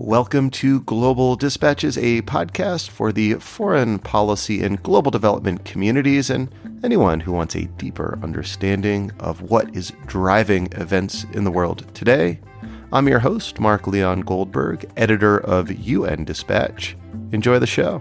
Welcome to Global Dispatches, a podcast for the foreign policy and global development communities and anyone who wants a deeper understanding of what is driving events in the world today. I'm your host, Mark Leon Goldberg, editor of UN Dispatch. Enjoy the show.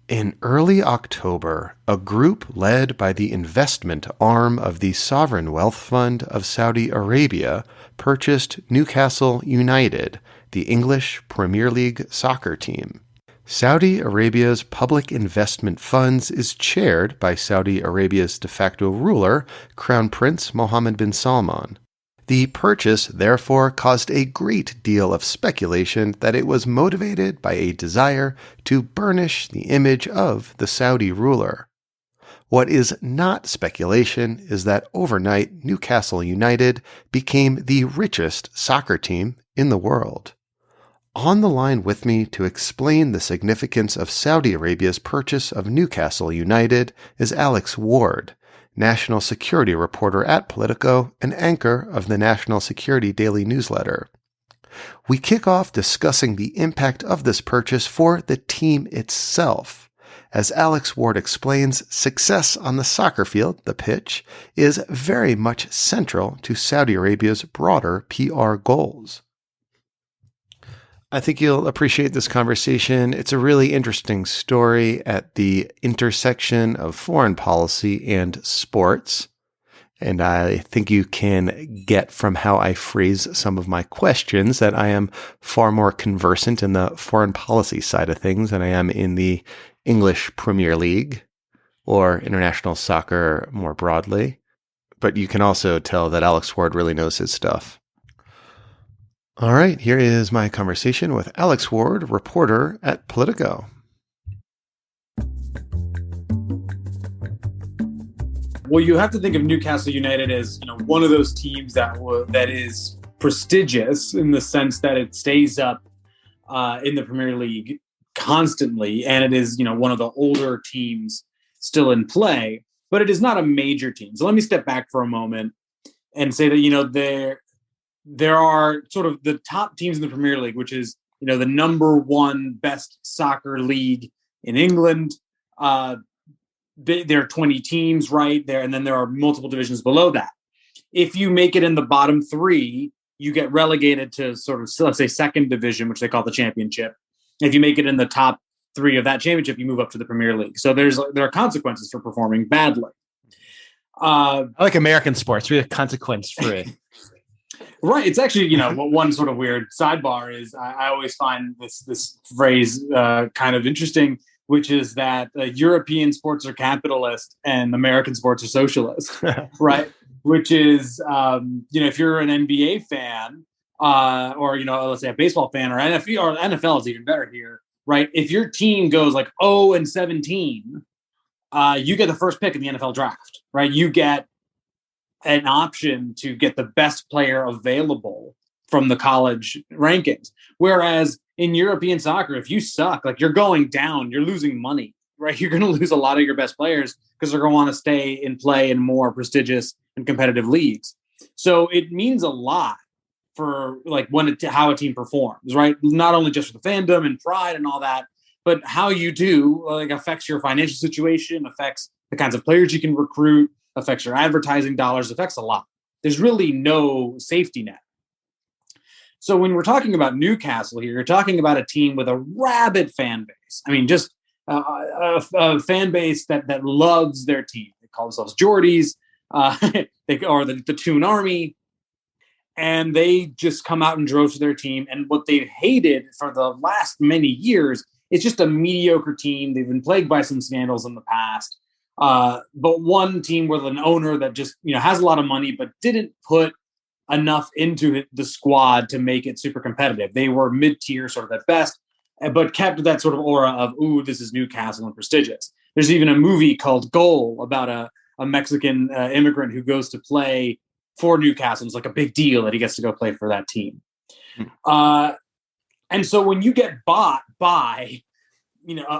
In early October, a group led by the investment arm of the Sovereign Wealth Fund of Saudi Arabia purchased Newcastle United, the English Premier League soccer team. Saudi Arabia's public investment funds is chaired by Saudi Arabia's de facto ruler, Crown Prince Mohammed bin Salman. The purchase, therefore, caused a great deal of speculation that it was motivated by a desire to burnish the image of the Saudi ruler. What is not speculation is that overnight Newcastle United became the richest soccer team in the world. On the line with me to explain the significance of Saudi Arabia's purchase of Newcastle United is Alex Ward, national security reporter at Politico and anchor of the National Security Daily newsletter. We kick off discussing the impact of this purchase for the team itself. As Alex Ward explains, success on the soccer field, the pitch, is very much central to Saudi Arabia's broader PR goals. I think you'll appreciate this conversation. It's a really interesting story at the intersection of foreign policy and sports. And I think you can get from how I phrase some of my questions that I am far more conversant in the foreign policy side of things than I am in the English Premier League or international soccer more broadly. But you can also tell that Alex Ward really knows his stuff. All right, here is my conversation with Alex Ward, reporter at Politico. Well, you have to think of Newcastle United as, one of those teams that is prestigious in the sense that it stays up in the Premier League constantly, and it is, one of the older teams still in play, but it is not a major team. So let me step back for a moment and say that, there are sort of the top teams in the Premier League, which is, the number one best soccer league in England. There are 20 teams right there, and then there are multiple divisions below that. If you make it in the bottom three, you get relegated to sort of, let's say, second division, which they call the championship. If you make it in the top three of that championship, you move up to the Premier League. So there are consequences for performing badly. I like American sports. We have consequence free. Right. It's actually, one sort of weird sidebar is I always find this phrase kind of interesting, which is that European sports are capitalist and American sports are socialist, right? Which is, if you're an NBA fan or, let's say a baseball fan or NFL is even better here, right? If your team goes like 0-17, you get the first pick in the NFL draft, right? You get an option to get the best player available from the college rankings. Whereas in European soccer, if you suck, like you're going down, you're losing money, right? You're going to lose a lot of your best players because they're going to want to stay and play in more prestigious and competitive leagues. So it means a lot for like how a team performs, right? Not only just for the fandom and pride and all that, but how you do affects your financial situation, affects the kinds of players you can recruit, affects your advertising dollars, affects a lot. There's really no safety net. So when we're talking about Newcastle here, you're talking about a team with a rabid fan base. I mean, just a fan base that loves their team. They call themselves Geordies, or the Toon Army, and they just come out in droves to their team. And what they've hated for the last many years is just a mediocre team. They've been plagued by some scandals in the past. But one team with an owner that just, has a lot of money, but didn't put enough into the squad to make it super competitive. They were mid-tier sort of at best, but kept that sort of aura of, ooh, this is Newcastle and prestigious. There's even a movie called Goal about a Mexican immigrant who goes to play for Newcastle. It's like a big deal that he gets to go play for that team. And so when you get bought by,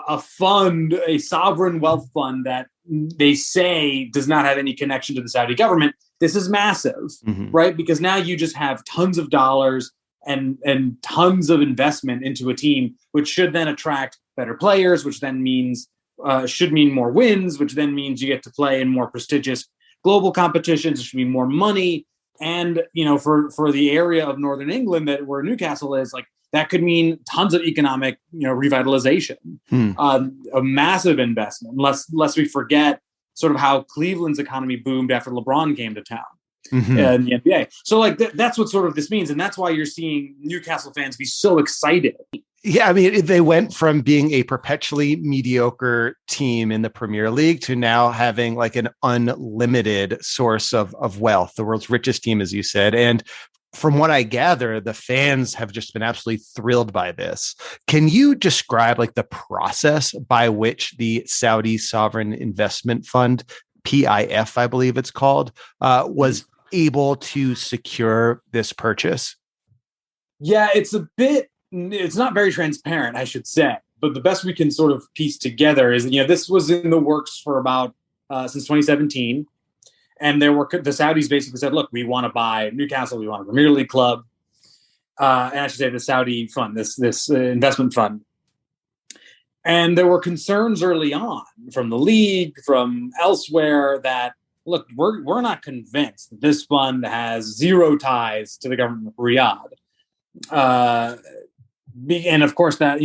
a fund, a sovereign wealth fund that they say does not have any connection to the Saudi government, This is massive, right? Because now you just have tons of dollars and tons of investment into a team, which should then attract better players, which then means should mean more wins, which then means you get to play in more prestigious global competitions. It should mean more money. And, for the area of Northern England where Newcastle is, like, that could mean tons of economic, revitalization, a massive investment, lest we forget sort of how Cleveland's economy boomed after LeBron came to town in the NBA. So like that's what sort of this means. And that's why you're seeing Newcastle fans be so excited. Yeah, I mean, they went from being a perpetually mediocre team in the Premier League to now having like an unlimited source of wealth, the world's richest team, as you said. And from what I gather, the fans have just been absolutely thrilled by this. Can you describe like the process by which the Saudi Sovereign Investment Fund, PIF, I believe it's called, was able to secure this purchase? Yeah, it's not very transparent, I should say. But the best we can sort of piece together is, this was in the works for about since 2017. And the Saudis basically said, look, we want to buy Newcastle. We want a Premier League club. And I should say the Saudi fund, this investment fund. And there were concerns early on from the league, from elsewhere that, look, we're not convinced that this fund has zero ties to the government of Riyadh. And of course that,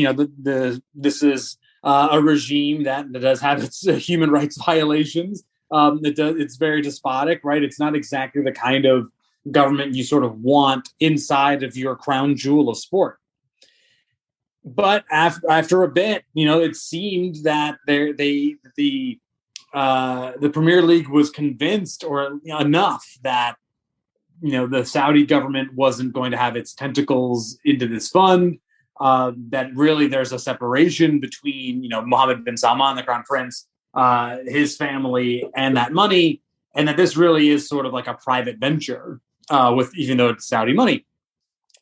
this is a regime that does have its human rights violations. It's very despotic, right? It's not exactly the kind of government you sort of want inside of your crown jewel of sport. But after a bit, it seemed that the Premier League was convinced or enough that the Saudi government wasn't going to have its tentacles into this fund. That really there's a separation between Mohammed bin Salman, the crown prince, his family, and that money, and that this really is sort of like a private venture, even though it's Saudi money.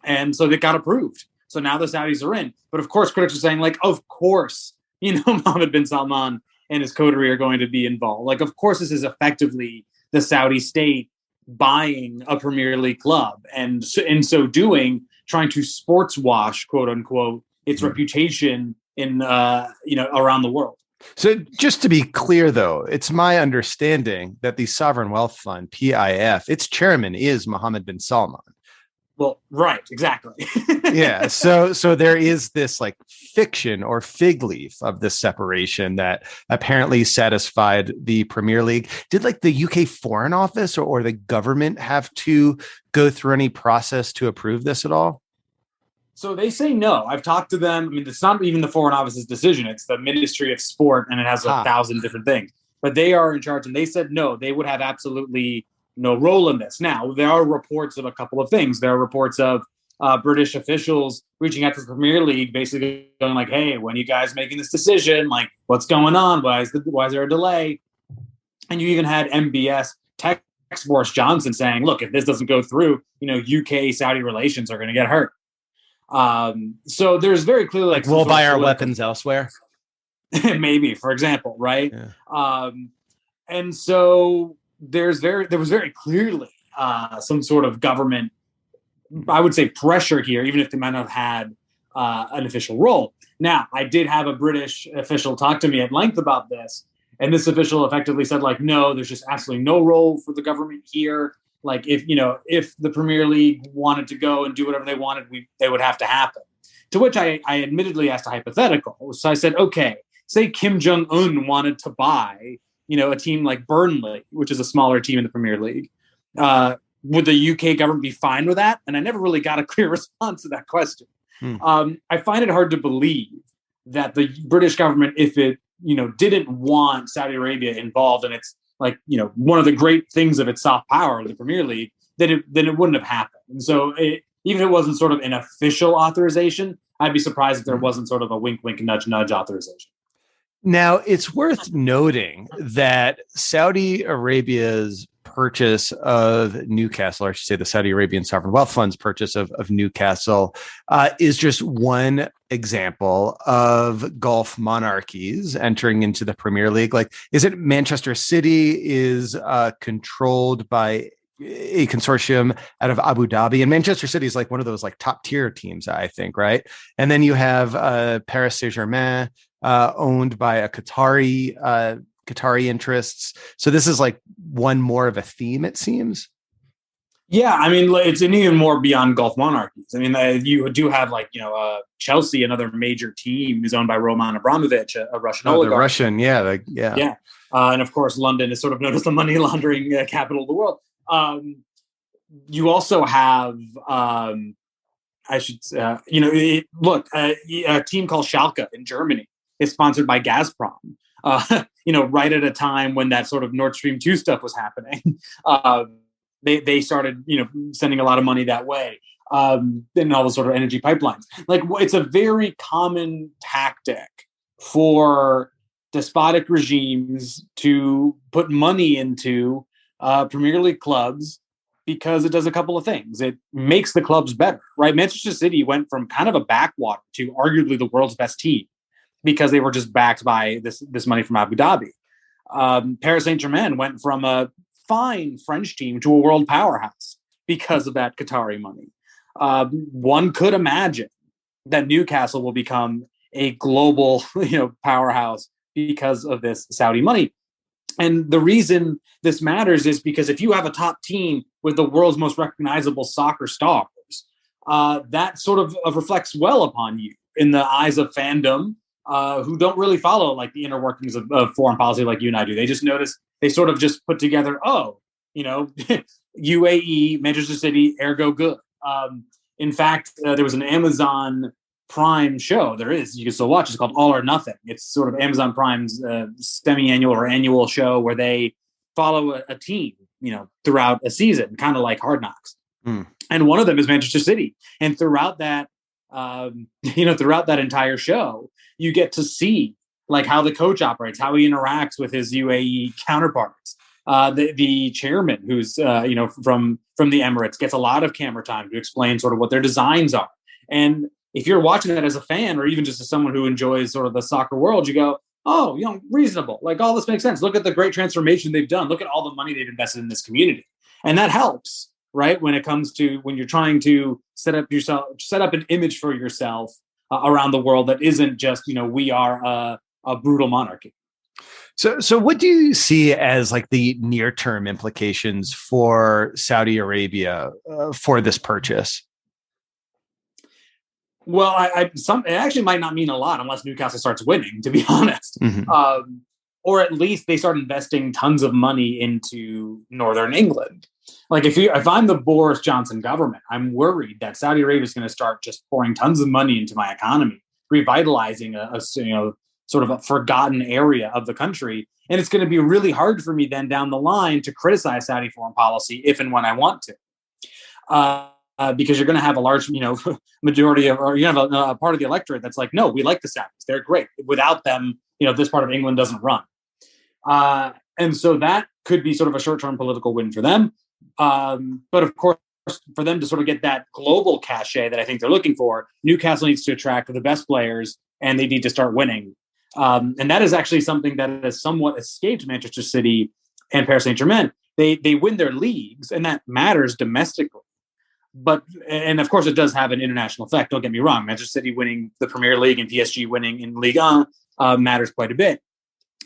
And so they got approved. So now the Saudis are in. But of course, critics are saying, like, of course, Mohammed bin Salman and his coterie are going to be involved. Like, of course, this is effectively the Saudi state buying a Premier League club, and in so doing, trying to sports wash, quote unquote, its reputation in around the world. So just to be clear, though, it's my understanding that the Sovereign Wealth Fund, PIF, its chairman is Mohammed bin Salman. Well, right, exactly. Yeah. So there is this like fiction or fig leaf of this separation that apparently satisfied the Premier League. Did like the UK Foreign Office or the government have to go through any process to approve this at all? So they say no. I've talked to them. I mean, it's not even the Foreign Office's decision. It's the Ministry of Sport, and it has 1,000 different things. But they are in charge, and they said no. They would have absolutely no role in this. Now, there are reports of a couple of things. There are reports of British officials reaching out to the Premier League, basically going like, hey, when are you guys making this decision? Like, what's going on? Why is there a delay? And you even had MBS text Boris Johnson saying, look, if this doesn't go through, UK-Saudi relations are going to get hurt. So there's very clearly like we'll buy our weapons elsewhere. Maybe, for example, right? Yeah. And so there was very clearly some sort of government, I would say, pressure here, even if they might not have had an official role. Now, I did have a British official talk to me at length about this, and this official effectively said, like, no, there's just absolutely no role for the government here. Like, if the Premier League wanted to go and do whatever they wanted, they would have to happen. To which I admittedly asked a hypothetical. So I said, okay, say Kim Jong-un wanted to buy, a team like Burnley, which is a smaller team in the Premier League. Would the UK government be fine with that? And I never really got a clear response to that question. I find it hard to believe that the British government, if it, didn't want Saudi Arabia involved, and it's like, one of the great things of its soft power, the Premier League, then it wouldn't have happened. And so even if it wasn't sort of an official authorization, I'd be surprised if there wasn't sort of a wink, wink, nudge, nudge authorization. Now, it's worth noting that Saudi Arabia's purchase of Newcastle, or I should say the Saudi Arabian Sovereign Wealth Fund's purchase of Newcastle, is just one example of Gulf monarchies entering into the Premier League. Like, is it Manchester City is controlled by a consortium out of Abu Dhabi, and Manchester City is like one of those like top tier teams, I think, right? And then you have Paris Saint-Germain, owned by a Qatari interests. So this is like one more of a theme, it seems. Yeah, I mean, it's even more beyond Gulf monarchies. I mean, you do have Chelsea, another major team, is owned by Roman Abramovich, a Russian oligarch. The Russian, yeah. And of course, London is sort of known as the money laundering capital of the world. You also have, a team called Schalke in Germany is sponsored by Gazprom. Right at a time when that sort of Nord Stream 2 stuff was happening. They started, sending a lot of money that way, and all the sort of energy pipelines. Like, it's a very common tactic for despotic regimes to put money into Premier League clubs because it does a couple of things. It makes the clubs better, right? Manchester City went from kind of a backwater to arguably the world's best team because they were just backed by this money from Abu Dhabi. Paris Saint-Germain went from a fine French team to a world powerhouse because of that Qatari money. One could imagine that Newcastle will become a global, powerhouse because of this Saudi money. And the reason this matters is because if you have a top team with the world's most recognizable soccer stars, that sort of reflects well upon you in the eyes of fandom, who don't really follow like the inner workings of foreign policy like you and I do. They just notice, they sort of just put together, UAE, Manchester City, ergo good. In fact, there was an Amazon Prime show. You can still watch. It's called All or Nothing. It's sort of Amazon Prime's semi-annual or annual show where they follow a team, throughout a season, kind of like Hard Knocks. And one of them is Manchester City. And throughout that, throughout that entire show, you get to see like how the coach operates, how he interacts with his UAE counterparts. The chairman, who's from the Emirates, gets a lot of camera time to explain sort of what their designs are. And if you're watching that as a fan, or even just as someone who enjoys sort of the soccer world, you go, oh, reasonable. Like, all this makes sense. Look at the great transformation they've done. Look at all the money they've invested in this community. And that helps, right? When it comes to when you're trying to set up an image for yourself around the world that isn't just, we are a brutal monarchy. So what do you see as like the near-term implications for Saudi Arabia for this purchase? Well, it actually might not mean a lot unless Newcastle starts winning, to be honest. Mm-hmm. Or at least they start investing tons of money into Northern England. Like if I'm the Boris Johnson government, I'm worried that Saudi Arabia is going to start just pouring tons of money into my economy, revitalizing a sort of a forgotten area of the country. And it's going to be really hard for me then down the line to criticize Saudi foreign policy if and when I want to. Because you're going to have a large, majority of, or you have a part of the electorate that's like, no, we like the Saudis. They're great. Without them, this part of England doesn't run. And so that could be sort of a short-term political win for them. But of course, for them to sort of get that global cachet that I think they're looking for, Newcastle needs to attract the best players, and they need to start winning. And that is actually something that has somewhat escaped Manchester City and Paris Saint-Germain. They win their leagues, and that matters domestically. And of course, it does have an international effect. Don't get me wrong. Manchester City winning the Premier League and PSG winning in Ligue 1 matters quite a bit.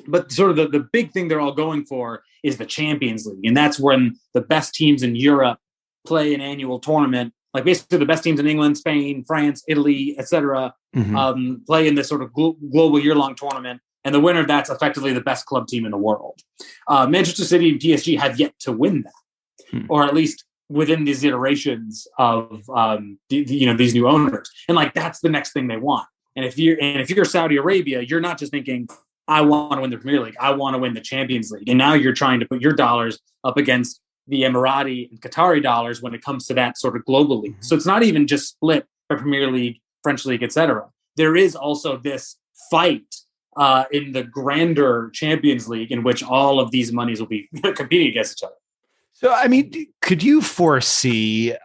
But sort of the big thing they're all going for is the Champions League. And that's when the best teams in Europe play an annual tournament. Like basically the best teams in England, Spain, France, Italy, etc., play in this sort of global year-long tournament. And the winner, that's effectively the best club team in the world. Manchester City and PSG have yet to win that, or at least within these iterations of these new owners. And like that's the next thing they want. And if you're Saudi Arabia, you're not just thinking, I want to win the Premier League, I want to win the Champions League. And now you're trying to put your dollars up against the Emirati and Qatari dollars when it comes to that sort of global league. So it's not even just split by Premier League, French League, etc. There is also this fight in the grander Champions League in which all of these monies will be competing against each other. So, I mean, could you foresee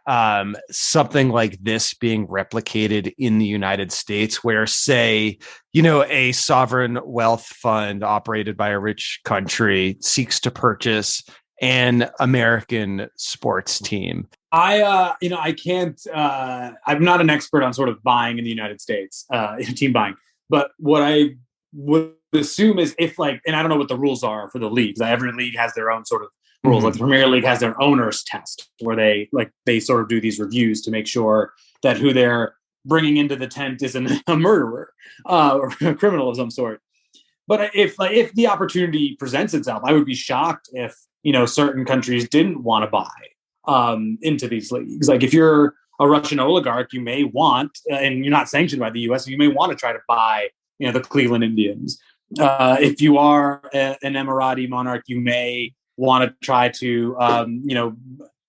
something like this being replicated in the United States where, say, a sovereign wealth fund operated by a rich country seeks to purchase an American sports team? I can't, I'm not an expert on sort of buying in the United States, team buying, but what I would assume is if like, and I don't know what the rules are for the leagues. Every league has their own sort of rules. Like the Premier League has their owners test where they sort of do these reviews to make sure that who they're bringing into the tent isn't a murderer or a criminal of some sort. But if the opportunity presents itself, I would be shocked if, certain countries didn't want to buy into these leagues. Like if you're a Russian oligarch, you may want, and you're not sanctioned by the US, you may want to try to buy, the Cleveland Indians. If you are an Emirati monarch, you may want to try to,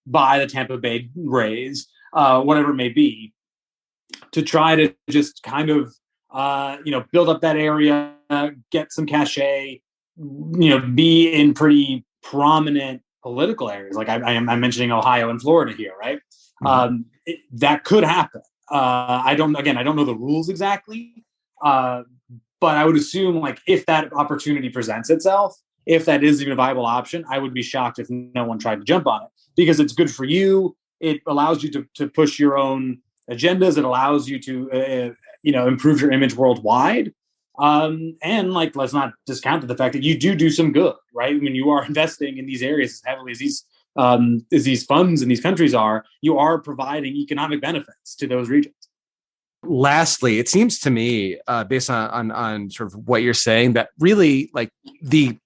buy the Tampa Bay Rays, whatever it may be, to try to just kind of, build up that area, get some cachet, be in pretty prominent political areas. Like I'm mentioning Ohio and Florida here, right? That could happen. I don't know the rules exactly, but I would assume like if that opportunity presents itself, if that is even a viable option, I would be shocked if no one tried to jump on it because it's good for you. It allows you to push your own agendas. It allows you to, improve your image worldwide. And like, let's not discount the fact that you do some good, right? When you are investing in these areas as heavily as these funds in these countries are, you are providing economic benefits to those regions. Lastly, it seems to me, based on sort of what you're saying, that really like the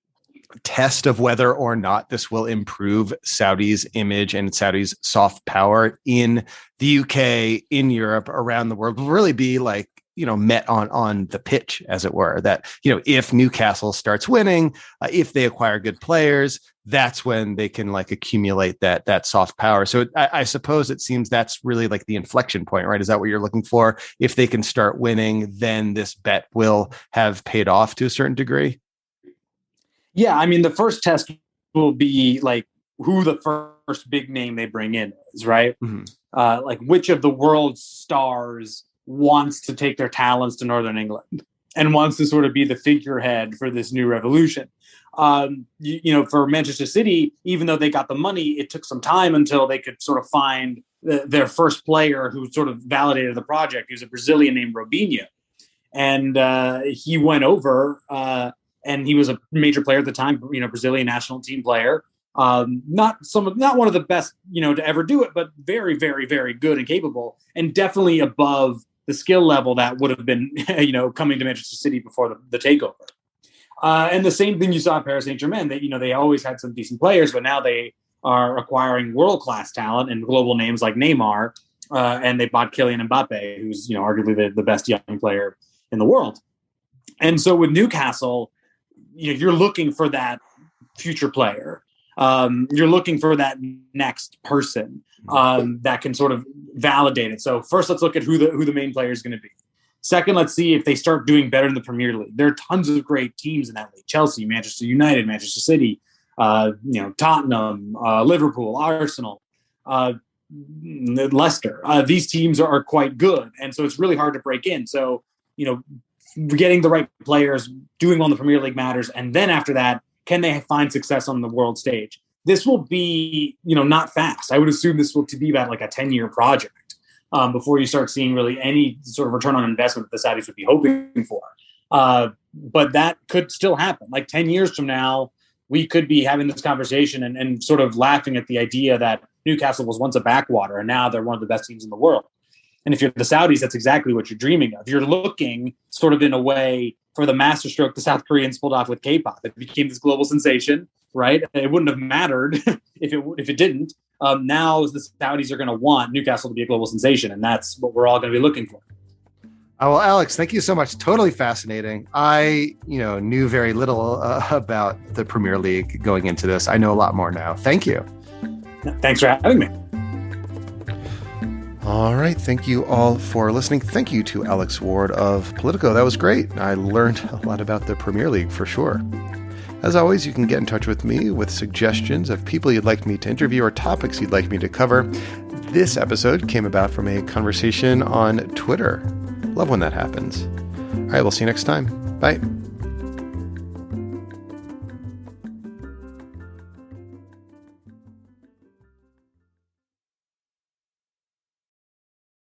test of whether or not this will improve Saudi's image and Saudi's soft power in the UK, in Europe, around the world will really be like, met on the pitch, as it were, that, if Newcastle starts winning, if they acquire good players, that's when they can like accumulate that soft power. So I suppose it seems that's really like the inflection point, right? Is that what you're looking for? If they can start winning, then this bet will have paid off to a certain degree. Yeah. I mean, the first test will be like who the first big name they bring in is, right? Like which of the world's stars wants to take their talents to Northern England and wants to sort of be the figurehead for this new revolution. For Manchester City, even though they got the money, it took some time until they could sort of find their first player who sort of validated the project. He was a Brazilian named Robinho. And he went over and he was a major player at the time, Brazilian national team player. Not one of the best, to ever do it, but very, very, very good and capable, and definitely above the skill level that would have been, coming to Manchester City before the takeover. And the same thing you saw at Paris Saint-Germain, that, they always had some decent players, but now they are acquiring world-class talent and global names like Neymar, and they bought Kylian Mbappe, who's, arguably the best young player in the world. And so with Newcastle, you're looking for that future player. You're looking for that next person that can sort of validate it. So first, let's look at who the main player is going to be. Second, let's see if they start doing better in the Premier League. There are tons of great teams in that league: Chelsea, Manchester United, Manchester City, Tottenham, Liverpool, Arsenal, Leicester. These teams are quite good, and so it's really hard to break in. So getting the right players, doing well in the Premier League matters, and then after that, can they find success on the world stage? This will be, not fast. I would assume this will be about like a 10-year project before you start seeing really any sort of return on investment that the Saudis would be hoping for. But that could still happen. Like 10 years from now, we could be having this conversation and sort of laughing at the idea that Newcastle was once a backwater and now they're one of the best teams in the world. And if you're the Saudis, that's exactly what you're dreaming of. You're looking sort of in a way for the masterstroke the South Koreans pulled off with K-pop. It became this global sensation, right? It wouldn't have mattered if it didn't. Now the Saudis are going to want Newcastle to be a global sensation, and that's what we're all going to be looking for. Well, Alex, thank you so much. Totally fascinating. I, knew very little about the Premier League going into this. I know a lot more now. Thank you. Thanks for having me. All right. Thank you all for listening. Thank you to Alex Ward of Politico. That was great. I learned a lot about the Premier League for sure. As always, you can get in touch with me with suggestions of people you'd like me to interview or topics you'd like me to cover. This episode came about from a conversation on Twitter. Love when that happens. All right. We'll see you next time. Bye.